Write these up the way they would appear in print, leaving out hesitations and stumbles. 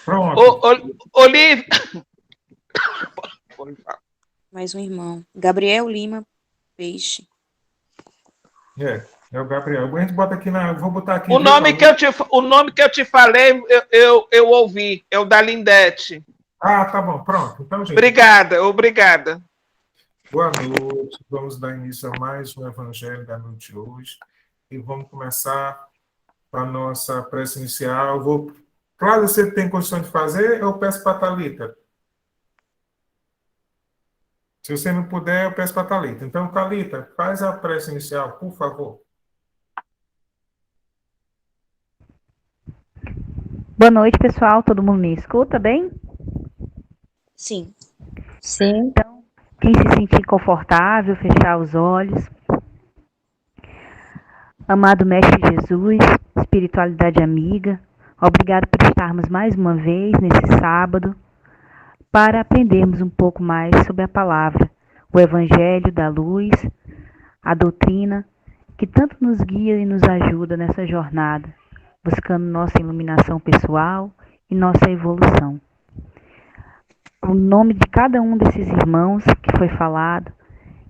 Pronto. Olívia. Mais um irmão. Gabriel Lima Peixe. É o Gabriel. A gente bota aqui vou botar aqui. O nome que eu te falei, eu ouvi. É o da Lindete. Ah, tá bom. Pronto. Então, gente. Obrigada. Boa noite. Vamos dar início a mais um Evangelho da noite de hoje. E vamos começar a nossa prece inicial. Cláudia, você tem condição de fazer? Eu peço para a Thalita. Se você não puder, eu peço para a Thalita. Então, Thalita, faz a prece inicial, por favor. Boa noite, pessoal. Todo mundo me escuta bem? Sim. Sim. Então, quem se sentir confortável, fechar os olhos. Amado Mestre Jesus, espiritualidade amiga, obrigado por estarmos mais uma vez nesse sábado para aprendermos um pouco mais sobre a palavra, o Evangelho da luz, a doutrina que tanto nos guia e nos ajuda nessa jornada, buscando nossa iluminação pessoal e nossa evolução. O nome de cada um desses irmãos que foi falado,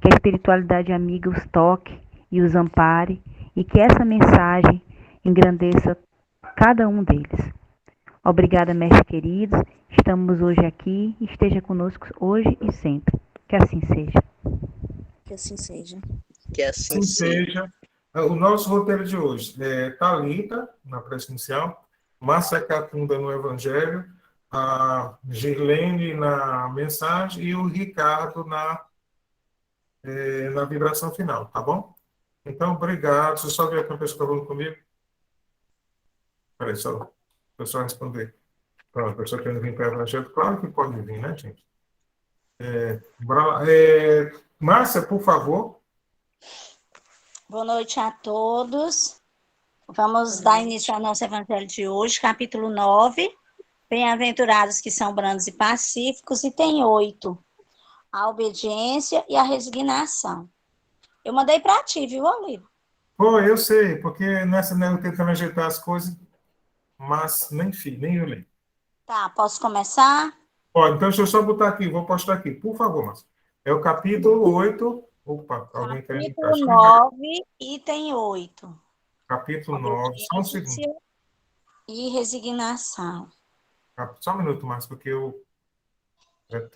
que a espiritualidade amiga os toque e os ampare, e que essa mensagem engrandeça cada um deles. Obrigada, mestre queridos. Estamos hoje aqui e esteja conosco hoje e sempre. Que assim seja. Que assim seja. Que assim seja. O nosso roteiro de hoje é Thalita, na prece inicial, Márcia Catunda no Evangelho, a Girlene na mensagem e o Ricardo na vibração final, tá bom? Então, obrigado. Deixa eu só ver aqui uma pessoa falando comigo. Peraí, só responder. Pronto, a pessoa querendo vir para o Evangelho, claro que pode vir, né, gente? Bora lá. Márcia, por favor. Boa noite a todos. Vamos dar início ao nosso Evangelho de hoje, capítulo 9. Bem-aventurados que são brandos e pacíficos, e tem 8. A obediência e a resignação. Eu mandei para ti, viu, Olívio? Pô, eu sei, porque nessa eu tentando ajeitar as coisas, mas nem eu leio. Tá, posso começar? Ó, então deixa eu só botar aqui, vou postar aqui, por favor, Márcia. É o capítulo 8. Opa, alguém quer. Capítulo 9, item 8. Capítulo 9, só um segundo. E resignação. Só um minuto, Márcia, porque o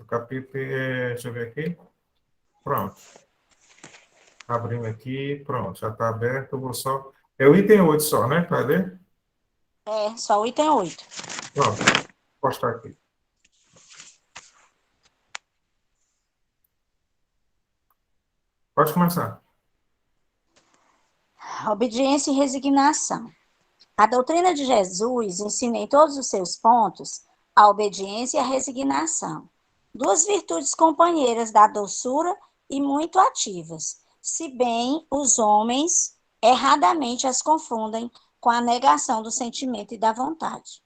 capítulo. Deixa eu ver aqui. Pronto. Abrindo aqui, pronto, já está aberto. Eu vou só. É o item 8 só, né? Cadê? Só o item 8. Pronto, vou postar aqui. Pode começar. Obediência e resignação. A doutrina de Jesus ensina em todos os seus pontos a obediência e a resignação. 2 virtudes companheiras da doçura e muito ativas, se bem os homens erradamente as confundem com a negação do sentimento e da vontade.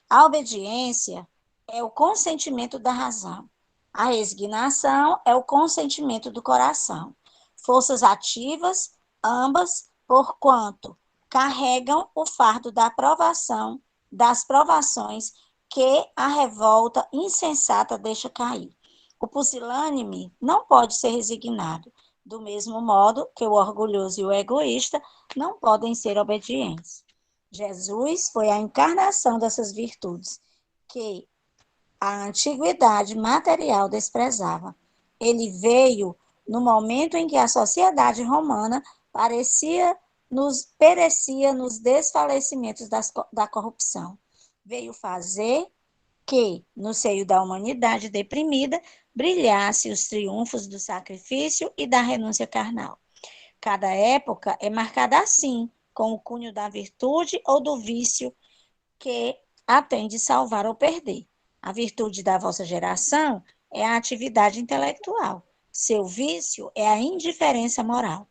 A obediência é o consentimento da razão. A resignação é o consentimento do coração. Forças ativas, ambas, porquanto carregam o fardo da provação, das provações que a revolta insensata deixa cair. O pusilânime não pode ser resignado, do mesmo modo que o orgulhoso e o egoísta não podem ser obedientes. Jesus foi a encarnação dessas virtudes que a antiguidade material desprezava. Ele veio no momento em que a sociedade romana perecia nos desfalecimentos da corrupção. Veio fazer que, no seio da humanidade deprimida, brilhasse os triunfos do sacrifício e da renúncia carnal. Cada época é marcada assim, com o cunho da virtude ou do vício que a tem de salvar ou perder. A virtude da vossa geração é a atividade intelectual. Seu vício é a indiferença moral.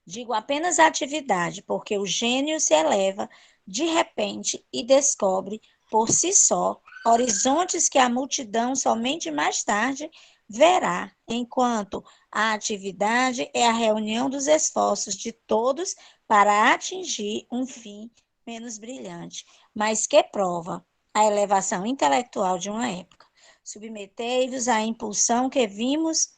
Digo apenas atividade, porque o gênio se eleva de repente e descobre, por si só, horizontes que a multidão somente mais tarde verá, enquanto a atividade é a reunião dos esforços de todos para atingir um fim menos brilhante, mas que prova a elevação intelectual de uma época. Submetei-vos à impulsão que vimos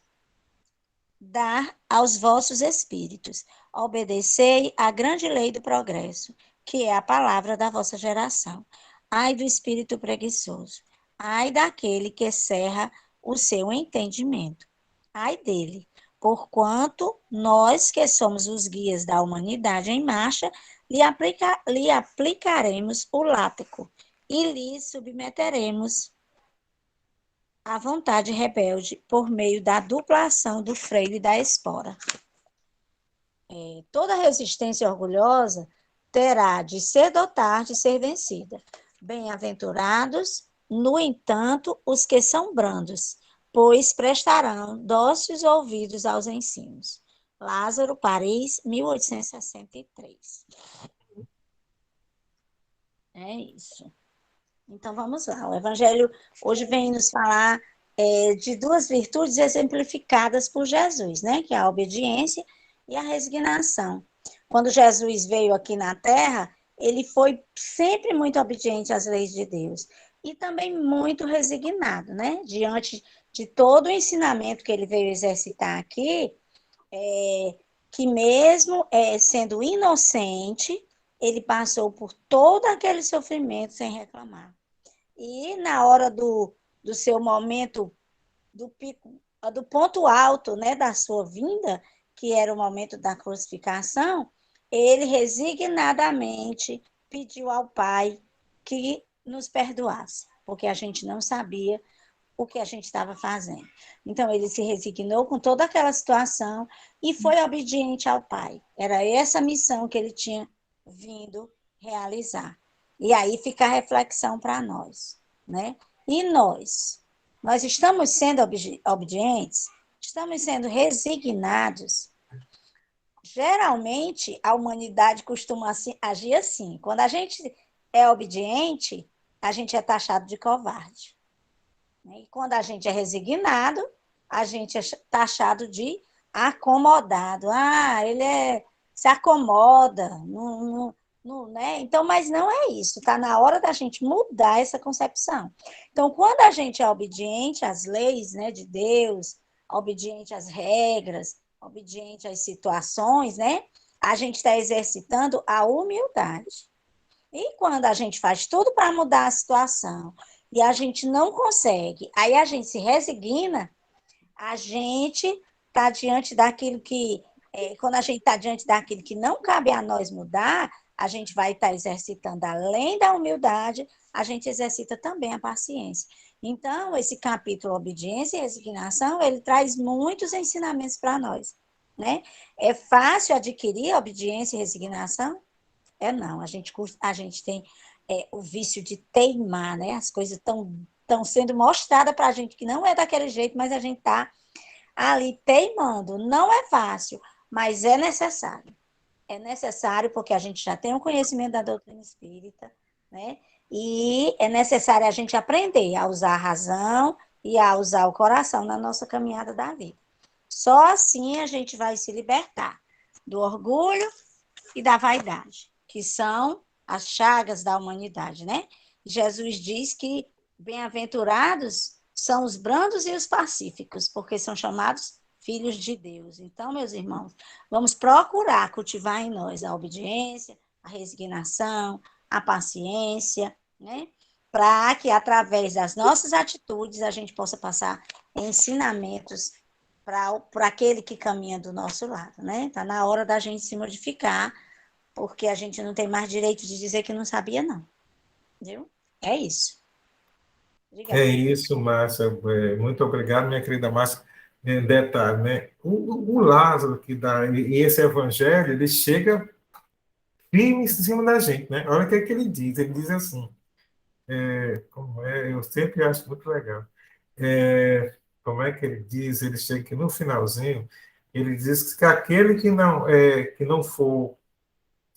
dar aos vossos espíritos. Obedecei à grande lei do progresso, que é a palavra da vossa geração. Ai do espírito preguiçoso. Ai daquele que cerra o seu entendimento. Ai dele, porquanto nós, que somos os guias da humanidade em marcha, lhe aplicaremos o látigo e lhe submeteremos à vontade rebelde por meio da dupla ação do freio e da espora. Toda resistência orgulhosa terá de cedo ou tarde ser vencida. Bem-aventurados, no entanto, os que são brandos, pois prestarão dóceis ouvidos aos ensinos. Lázaro, Paris, 1863. É isso. Então, vamos lá. O Evangelho hoje vem nos falar de duas virtudes exemplificadas por Jesus, né? Que é a obediência e a resignação. Quando Jesus veio aqui na Terra, ele foi sempre muito obediente às leis de Deus e também muito resignado, né? Diante de todo o ensinamento que ele veio exercitar aqui, que mesmo sendo inocente, ele passou por todo aquele sofrimento sem reclamar. E na hora do seu momento, do pico, do ponto alto, né, da sua vinda, que era o momento da crucificação, ele resignadamente pediu ao Pai que nos perdoasse, porque a gente não sabia o que a gente estava fazendo. Então, ele se resignou com toda aquela situação e foi obediente ao Pai. Era essa a missão que ele tinha vindo realizar. E aí fica a reflexão para nós, né? E nós estamos sendo obedientes? Estamos sendo resignados? Geralmente, a humanidade costuma agir assim. Quando a gente é obediente, a gente é taxado de covarde. E quando a gente é resignado, a gente é taxado de acomodado. Ele se acomoda, né? Então, mas não é isso. Está na hora da gente mudar essa concepção. Então, quando a gente é obediente às leis, né, de Deus, obediente às regras, obediente às situações, né, a gente está exercitando a humildade. E quando a gente faz tudo para mudar a situação e a gente não consegue, aí a gente se resigna, a gente está diante daquilo que, quando a gente está diante daquilo que não cabe a nós mudar, a gente vai estar exercitando, além da humildade, a gente exercita também a paciência. Então, esse capítulo Obediência e Resignação, ele traz muitos ensinamentos para nós, né? É fácil adquirir obediência e resignação? Não, a gente tem o vício de teimar, né? As coisas estão sendo mostradas para a gente que não é daquele jeito, mas a gente está ali teimando. Não é fácil, mas é necessário. É necessário porque a gente já tem um conhecimento da doutrina espírita, né? E é necessário a gente aprender a usar a razão e a usar o coração na nossa caminhada da vida. Só assim a gente vai se libertar do orgulho e da vaidade, que são as chagas da humanidade, né? Jesus diz que bem-aventurados são os brandos e os pacíficos, porque são chamados filhos de Deus. Então, meus irmãos, vamos procurar cultivar em nós a obediência, a resignação, a paciência, né? Para que, através das nossas atitudes, a gente possa passar ensinamentos para aquele que caminha do nosso lado, né? Está na hora da gente se modificar, porque a gente não tem mais direito de dizer que não sabia, não. Viu? É isso. Obrigada. É isso, Márcia. Muito obrigado, minha querida Márcia. Detalhe, né? O Lázaro que dá, e esse evangelho, ele chega firme em cima da gente, né? Olha o que é que ele diz assim, eu sempre acho muito legal. Como é que ele diz? Ele chega aqui no finalzinho, ele diz que aquele que não for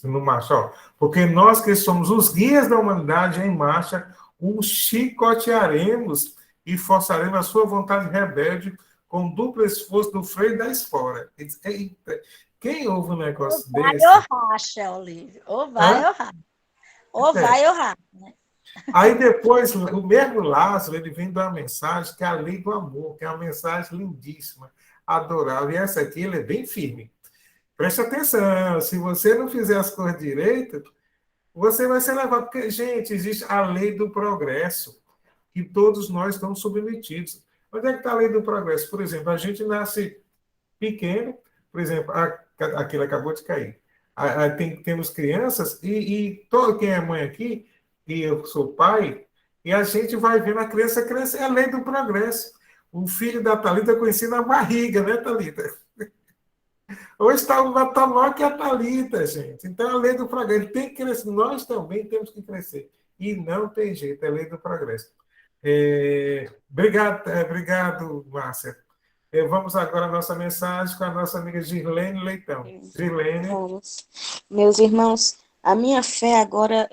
no marcha, ó, porque nós que somos os guias da humanidade em marcha, o chicotearemos e forçaremos a sua vontade rebelde com duplo esforço do freio e da espora. Eita, quem ouve um negócio Ou vai desse? ou racha, Olívio. Ou vai ou racha. Ou vai ou racha, né? Aí depois, o mesmo Lázaro, ele vem dar uma mensagem que é a lei do amor, que é uma mensagem lindíssima, adorável. E essa aqui, ele é bem firme. Preste atenção, se você não fizer as coisas direito, você vai ser levado. Porque, gente, existe a lei do progresso, que todos nós estamos submetidos. Onde é que está a lei do progresso? Por exemplo, a gente nasce pequeno, por exemplo, aquilo acabou de cair. Temos crianças, e todo quem é mãe aqui, e eu sou pai, e a gente vai vendo a criança crescer, é a lei do progresso. O filho da Thalita eu conheci na barriga, né, Thalita? Hoje está o maior que a Thalita, gente. Então, a lei do progresso, ele tem que crescer. Nós também temos que crescer. E não tem jeito, é a lei do progresso. Obrigado, Márcia. Vamos agora à nossa mensagem com a nossa amiga Girlene Leitão. Girlene. Vamos. Meus irmãos, a minha fé agora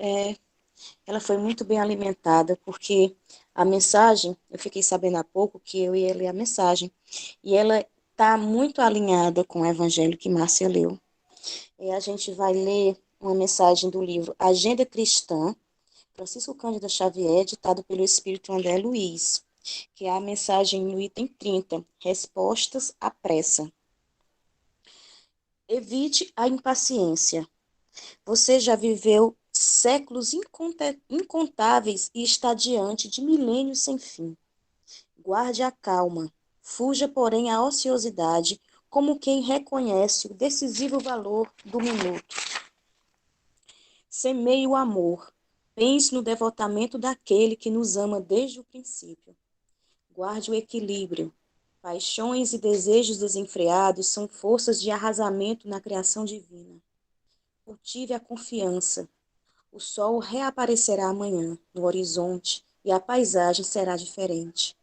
ela foi muito bem alimentada, porque a mensagem, eu fiquei sabendo há pouco que eu ia ler a mensagem, e ela está muito alinhada com o evangelho que Márcia leu. A gente vai ler uma mensagem do livro Agenda Cristã, Francisco Cândido Xavier, ditado pelo Espírito André Luiz, que é a mensagem no item 30, Respostas à Pressa. Evite a impaciência. Você já viveu séculos incontáveis e está diante de milênios sem fim. Guarde a calma. Fuja, porém, à ociosidade, como quem reconhece o decisivo valor do minuto. Semeie o amor. Pense no devotamento daquele que nos ama desde o princípio. Guarde o equilíbrio. Paixões e desejos desenfreados são forças de arrasamento na criação divina. Cultive a confiança. O sol reaparecerá amanhã no horizonte e a paisagem será diferente.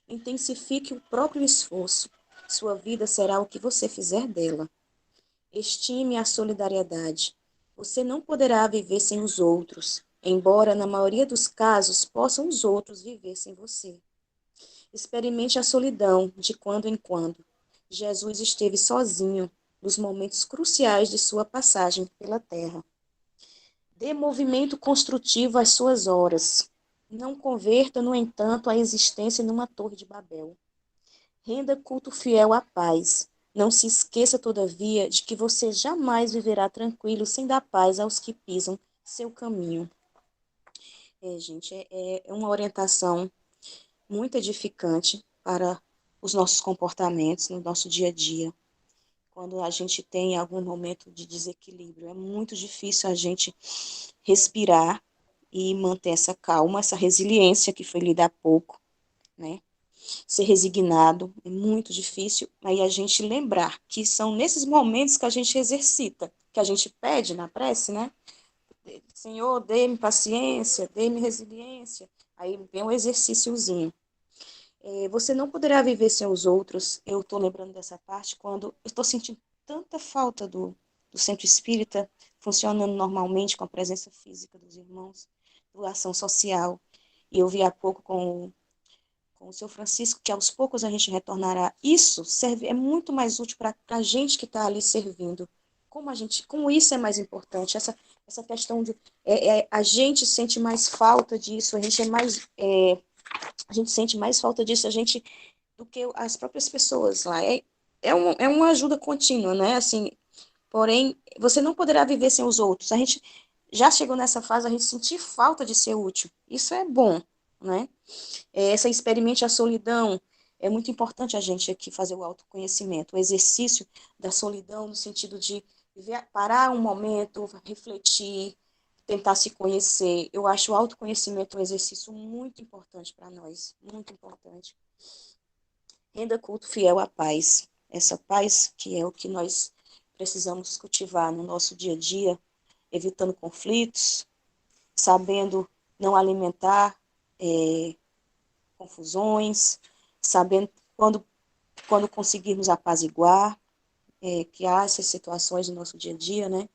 Intensifique o próprio esforço. Sua vida será o que você fizer dela. Estime a solidariedade. Você não poderá viver sem os outros, embora na maioria dos casos possam os outros viver sem você. Experimente a solidão de quando em quando. Jesus esteve sozinho nos momentos cruciais de sua passagem pela terra. Dê movimento construtivo às suas horas. Não converta, no entanto, a existência numa torre de Babel. Renda culto fiel à paz. Não se esqueça, todavia, de que você jamais viverá tranquilo sem dar paz aos que pisam seu caminho. Gente, é uma orientação muito edificante para os nossos comportamentos no nosso dia a dia. Quando a gente tem algum momento de desequilíbrio, é muito difícil a gente respirar e manter essa calma, essa resiliência que foi lida há pouco, né? Ser resignado é muito difícil, aí a gente lembrar que são nesses momentos que a gente exercita, que a gente pede na prece, né? Senhor, dê-me paciência, dê-me resiliência. Aí vem um exercíciozinho. Você não poderá viver sem os outros. Eu estou lembrando dessa parte quando eu estou sentindo tanta falta do centro espírita funcionando normalmente com a presença física dos irmãos, doação social. E eu vi há pouco com o seu Francisco, que aos poucos a gente retornará. Isso é muito mais útil para a gente que está ali servindo. Como isso é mais importante, essa questão de a gente sente mais falta disso, a gente sente mais falta disso do que as próprias pessoas lá. É uma ajuda contínua, né? Assim, porém, você não poderá viver sem os outros. A gente já chegou nessa fase, a gente sentir falta de ser útil. Isso é bom, né? Essa experimente a solidão. É muito importante a gente aqui fazer o autoconhecimento, o exercício da solidão no sentido de parar um momento, refletir, tentar se conhecer. Eu acho o autoconhecimento um exercício muito importante para nós, muito importante. Renda culto fiel à paz. Essa paz que é o que nós precisamos cultivar no nosso dia a dia, evitando conflitos, sabendo não alimentar confusões, sabendo quando conseguirmos apaziguar, que há essas situações no nosso dia a dia, né?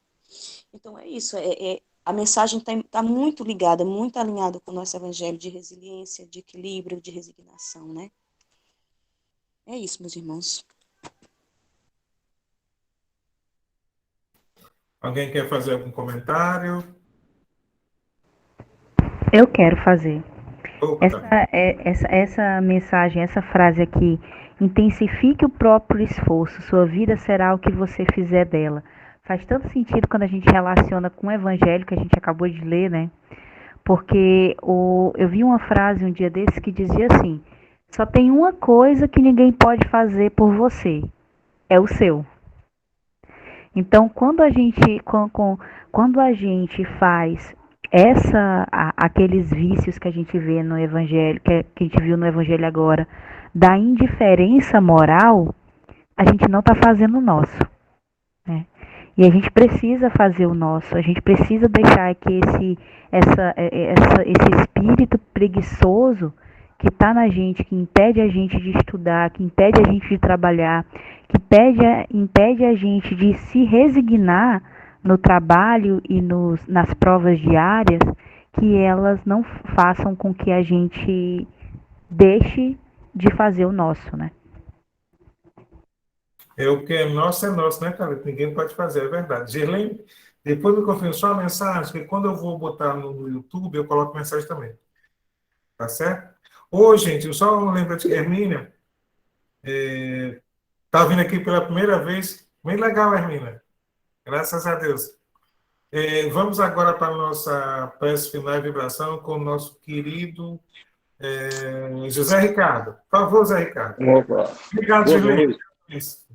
Então é isso, a mensagem está muito ligada, muito alinhada com o nosso evangelho de resiliência, de equilíbrio, de resignação, né? É isso, meus irmãos. Alguém quer fazer algum comentário? Eu quero fazer. Opa, Essa mensagem, essa frase aqui, intensifique o próprio esforço, sua vida será o que você fizer dela. Faz tanto sentido quando a gente relaciona com o evangelho que a gente acabou de ler, né? Porque eu vi uma frase um dia desses que dizia assim: só tem uma coisa que ninguém pode fazer por você, é o seu. Então, quando a gente faz aqueles vícios que a gente vê no evangelho, que a gente viu no evangelho agora, da indiferença moral, a gente não está fazendo o nosso, né? E a gente precisa fazer o nosso, a gente precisa deixar que esse espírito preguiçoso que está na gente, que impede a gente de estudar, que impede a gente de trabalhar, que impede a gente de se resignar no trabalho e nas provas diárias, que elas não façam com que a gente deixe de fazer o nosso, né? o que é nosso, né, cara? Ninguém pode fazer, é verdade. Gerlene, depois me confirma só a mensagem, que quando eu vou botar no YouTube, eu coloco mensagem também. Tá certo? Ô, gente, eu só lembro de Hermínia, tá vindo aqui pela primeira vez. Bem legal, Hermínia. Graças a Deus. Vamos agora para a nossa prece final e vibração com o nosso querido José Ricardo. Por favor, José Ricardo. Opa. Obrigado, Boa Gerlene. noite. Isso.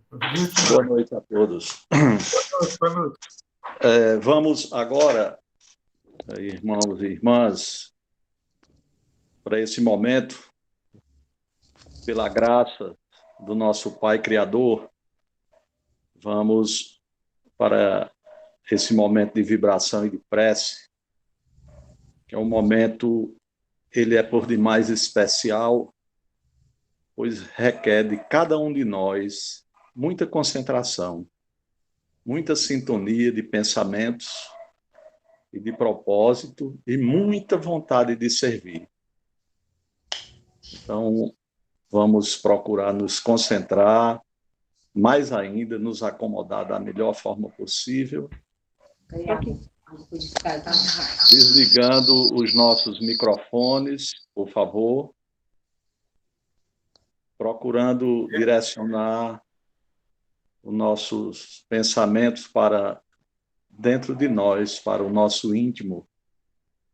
Boa noite a todos. Boa noite. Vamos agora, irmãos e irmãs, para esse momento, pela graça do nosso Pai Criador, vamos para esse momento de vibração e de prece, que é um momento, ele é por demais especial, pois requer de cada um de nós muita concentração, muita sintonia de pensamentos e de propósito e muita vontade de servir. Então, vamos procurar nos concentrar, mais ainda, nos acomodar da melhor forma possível, desligando os nossos microfones, por favor, procurando direcionar os nossos pensamentos para dentro de nós, para o nosso íntimo,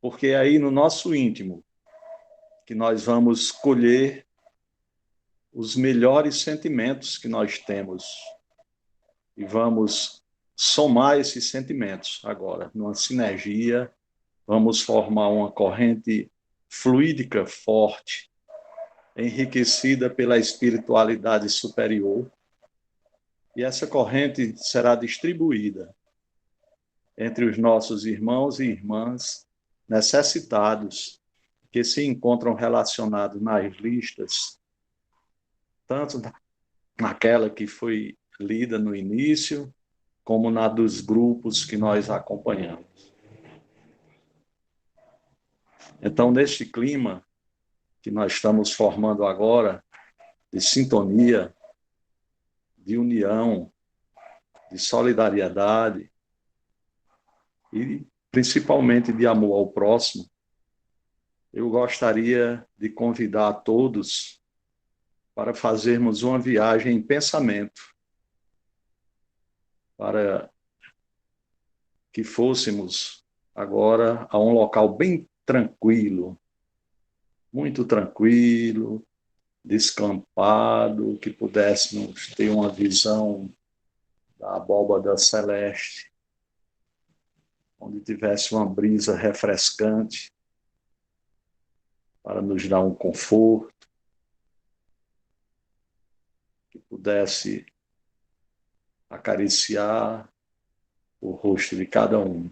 porque é aí no nosso íntimo que nós vamos colher os melhores sentimentos que nós temos e vamos somar esses sentimentos agora, numa sinergia, vamos formar uma corrente fluídica forte, enriquecida pela espiritualidade superior, e essa corrente será distribuída entre os nossos irmãos e irmãs necessitados que se encontram relacionados nas listas, tanto naquela que foi lida no início, como na dos grupos que nós acompanhamos. Então, neste clima que nós estamos formando agora, de sintonia, de união, de solidariedade e principalmente de amor ao próximo, eu gostaria de convidar a todos para fazermos uma viagem em pensamento, para que fôssemos agora a um local bem tranquilo, muito tranquilo, descampado, que pudéssemos ter uma visão da abóbada celeste, onde tivesse uma brisa refrescante para nos dar um conforto, que pudesse acariciar o rosto de cada um.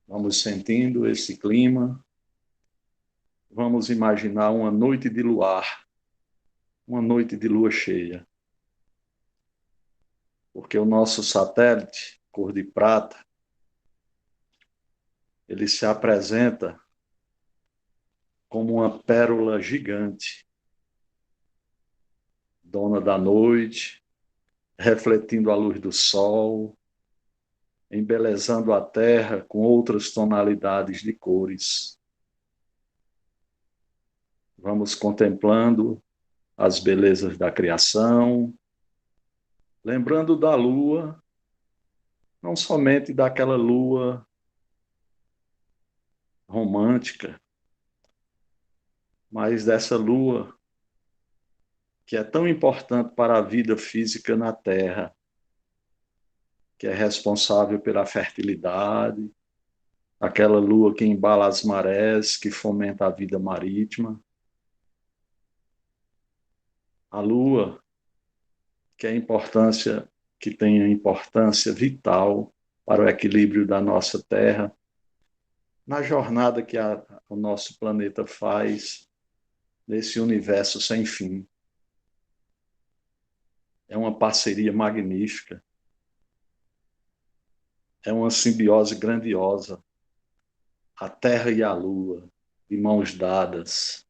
Vamos sentindo esse clima, vamos imaginar uma noite de luar, uma noite de lua cheia, porque o nosso satélite, cor de prata, ele se apresenta como uma pérola gigante, dona da noite, refletindo a luz do sol, embelezando a terra com outras tonalidades de cores. Vamos contemplando as belezas da criação, lembrando da lua, não somente daquela lua romântica, mas dessa lua que é tão importante para a vida física na Terra, que é responsável pela fertilidade, aquela lua que embala as marés, que fomenta a vida marítima, a lua que tem a importância vital para o equilíbrio da nossa Terra, na jornada que o nosso planeta faz nesse universo sem fim. É uma parceria magnífica, é uma simbiose grandiosa, a Terra e a Lua, de mãos dadas.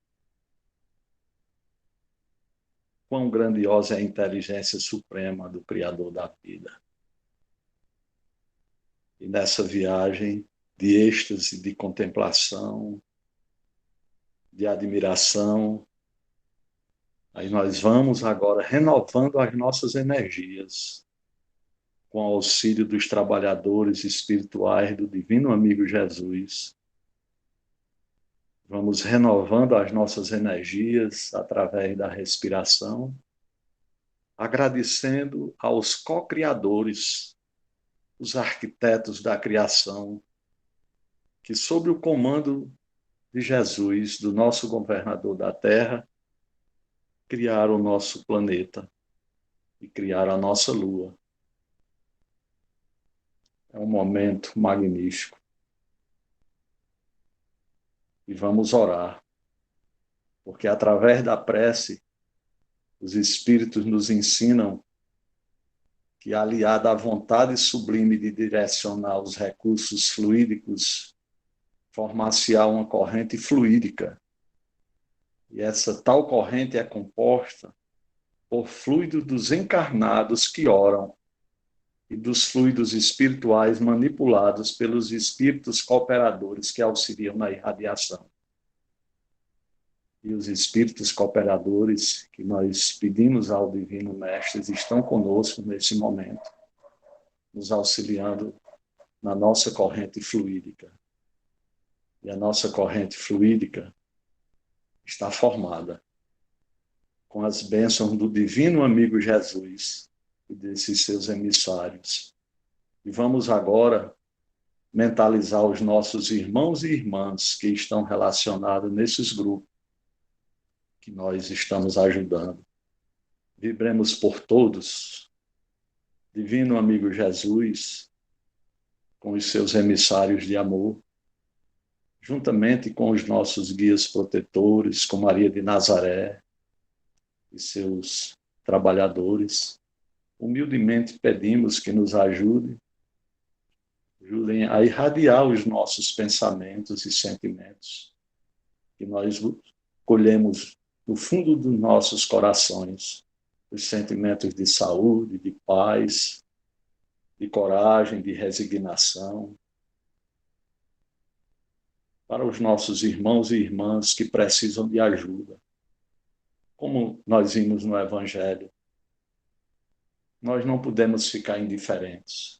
Quão grandiosa é a inteligência suprema do Criador da vida. E nessa viagem de êxtase, de contemplação, de admiração, aí nós vamos agora renovando as nossas energias, com o auxílio dos trabalhadores espirituais do Divino Amigo Jesus. Vamos renovando as nossas energias através da respiração, agradecendo aos co-criadores, os arquitetos da criação, que sob o comando de Jesus, do nosso governador da Terra, criaram o nosso planeta e criaram a nossa Lua. É um momento magnífico. E vamos orar, porque através da prece, os Espíritos nos ensinam que, aliada à vontade sublime de direcionar os recursos fluídicos, formar-se-á uma corrente fluídica. E essa tal corrente é composta por fluidos dos encarnados que oram e dos fluidos espirituais manipulados pelos espíritos cooperadores que auxiliam na irradiação. E os espíritos cooperadores que nós pedimos ao Divino Mestre estão conosco nesse momento, nos auxiliando na nossa corrente fluídica. E a nossa corrente fluídica está formada com as bênçãos do Divino Amigo Jesus e desses seus emissários. E vamos agora mentalizar os nossos irmãos e irmãs que estão relacionados nesses grupos que nós estamos ajudando. Vibremos por todos, Divino Amigo Jesus, com os seus emissários de amor, juntamente com os nossos guias protetores, com Maria de Nazaré e seus trabalhadores. Humildemente pedimos que nos ajudem a irradiar os nossos pensamentos e sentimentos, que nós colhemos no fundo dos nossos corações, os sentimentos de saúde, de paz, de coragem, de resignação, para os nossos irmãos e irmãs que precisam de ajuda. Como nós vimos no Evangelho, nós não podemos ficar indiferentes.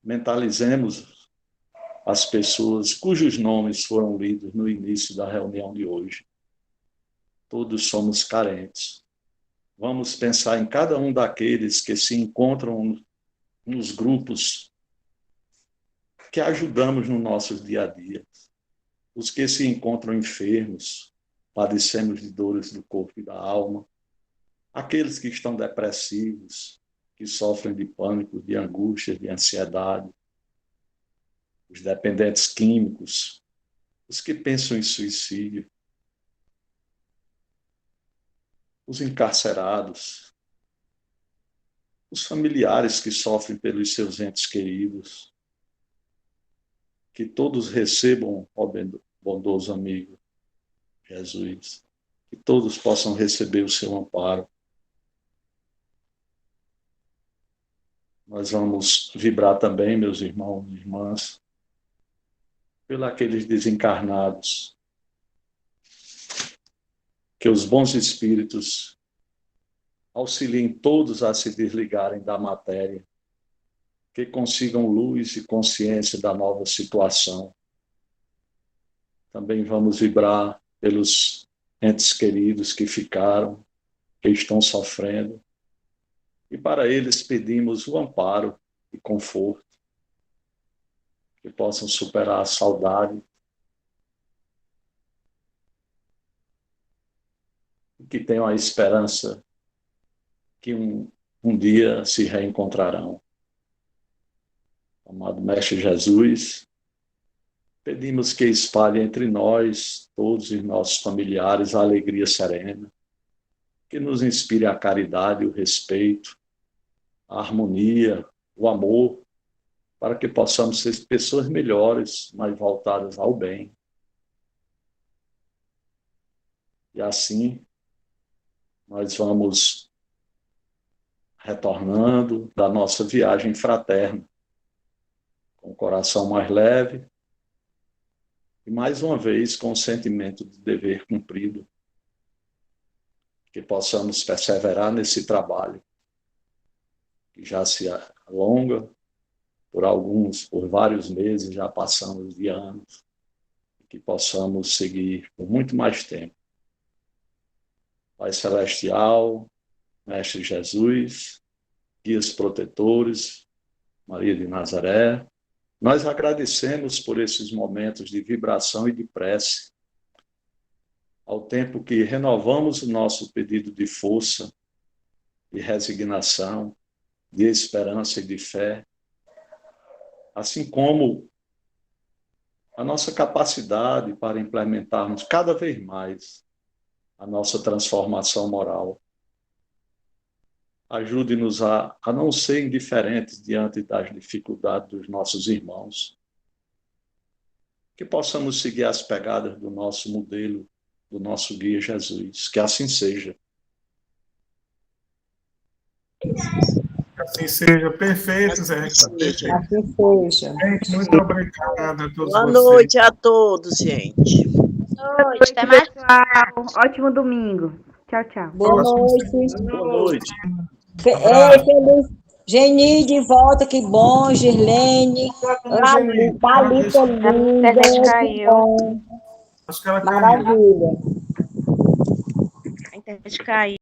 Mentalizemos as pessoas cujos nomes foram lidos no início da reunião de hoje. Todos somos carentes. Vamos pensar em cada um daqueles que se encontram nos grupos que ajudamos no nosso dia a dia. Os que se encontram enfermos, padecemos de dores do corpo e da alma. Aqueles que estão depressivos, que sofrem de pânico, de angústia, de ansiedade. Os dependentes químicos, os que pensam em suicídio. Os encarcerados, os familiares que sofrem pelos seus entes queridos, que todos recebam, ó bondoso amigo Jesus, que todos possam receber o seu amparo. Nós vamos vibrar também, meus irmãos e irmãs, pelos aqueles desencarnados, que os bons espíritos auxiliem todos a se desligarem da matéria, que consigam luz e consciência da nova situação. Também vamos vibrar pelos entes queridos que ficaram, que estão sofrendo, e para eles pedimos o amparo e conforto, que possam superar a saudade, e que tenham a esperança que um dia se reencontrarão. Amado Mestre Jesus, pedimos que espalhe entre nós, todos os nossos familiares, a alegria serena, que nos inspire a caridade, o respeito, a harmonia, o amor, para que possamos ser pessoas melhores, mais voltadas ao bem. E assim, nós vamos retornando da nossa viagem fraterna, com o coração mais leve e, mais uma vez, com o sentimento de dever cumprido, que possamos perseverar nesse trabalho, que já se alonga por vários meses, já passamos de anos, que possamos seguir por muito mais tempo. Pai Celestial, Mestre Jesus, guias protetores, Maria de Nazaré, nós agradecemos por esses momentos de vibração e de prece, ao tempo que renovamos o nosso pedido de força, de resignação, de esperança e de fé, assim como a nossa capacidade para implementarmos cada vez mais a nossa transformação moral. Ajude-nos a não ser indiferentes diante das dificuldades dos nossos irmãos, que possamos seguir as pegadas do nosso modelo, do nosso guia Jesus, que assim seja. Assim seja. Perfeito, Zé. Perfeito. Assim seja. Gente, muito obrigado a todos Boa vocês. noite a todos, gente. Boa noite, até mais. Pessoal, ótimo domingo. Tchau, tchau. Boa noite. Boa noite. Feliz. Geni de volta, que bom, Girlene. Thalita linda. A internet caiu. Que bom. Acho que ela caiu. Maravilha. A internet caiu.